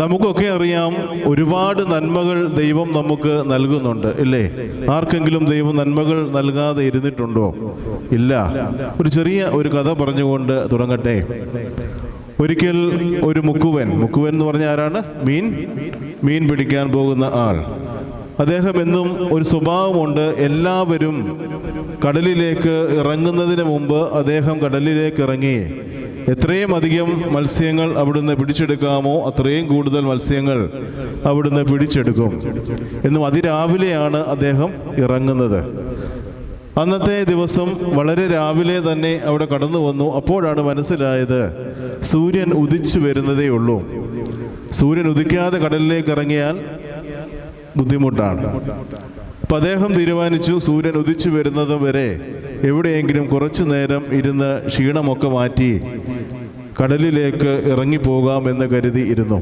നമുക്കൊക്കെ അറിയാം, ഒരുപാട് നന്മകൾ ദൈവം നമുക്ക് നൽകുന്നുണ്ട്, ഇല്ലേ? ആർക്കെങ്കിലും ദൈവം നന്മകൾ നൽകാതെ ഇരുന്നിട്ടുണ്ടോ? ഇല്ല. ഒരു ചെറിയ കഥ പറഞ്ഞുകൊണ്ട് തുടങ്ങട്ടെ. ഒരിക്കൽ ഒരു മുക്കുവൻ എന്ന് പറഞ്ഞാൽ ആരാണ്? മീൻ പിടിക്കാൻ പോകുന്ന ആൾ. അദ്ദേഹം എന്നും ഒരു സ്വഭാവമുണ്ട്. എല്ലാവരും കടലിലേക്ക് ഇറങ്ങുന്നതിന് മുമ്പ് അദ്ദേഹം കടലിലേക്ക് ഇറങ്ങി എത്രയും അധികം മത്സ്യങ്ങൾ അവിടുന്ന് പിടിച്ചെടുക്കാമോ അത്രയും കൂടുതൽ മത്സ്യങ്ങൾ അവിടുന്ന് പിടിച്ചെടുക്കും. എന്നും അതിരാവിലെയാണ് അദ്ദേഹം ഇറങ്ങുന്നത്. അന്നത്തെ ദിവസം വളരെ രാവിലെ തന്നെ അവിടെ കടന്നു വന്നു. അപ്പോഴാണ് മനസ്സിലായത്, സൂര്യൻ ഉദിച്ചു വരുന്നതേ ഉള്ളൂ. സൂര്യൻ ഉദിക്കാതെ കടലിലേക്ക് ഇറങ്ങിയാൽ ബുദ്ധിമുട്ടാണ്. അപ്പം അദ്ദേഹം തീരുമാനിച്ചു, സൂര്യൻ ഉദിച്ചു വരുന്നത് വരെ എവിടെയെങ്കിലും കുറച്ചു നേരം ഇരുന്ന് ക്ഷീണമൊക്കെ മാറ്റി കടലിലേക്ക് ഇറങ്ങിപ്പോകാമെന്ന് കരുതി ഇരുന്നു.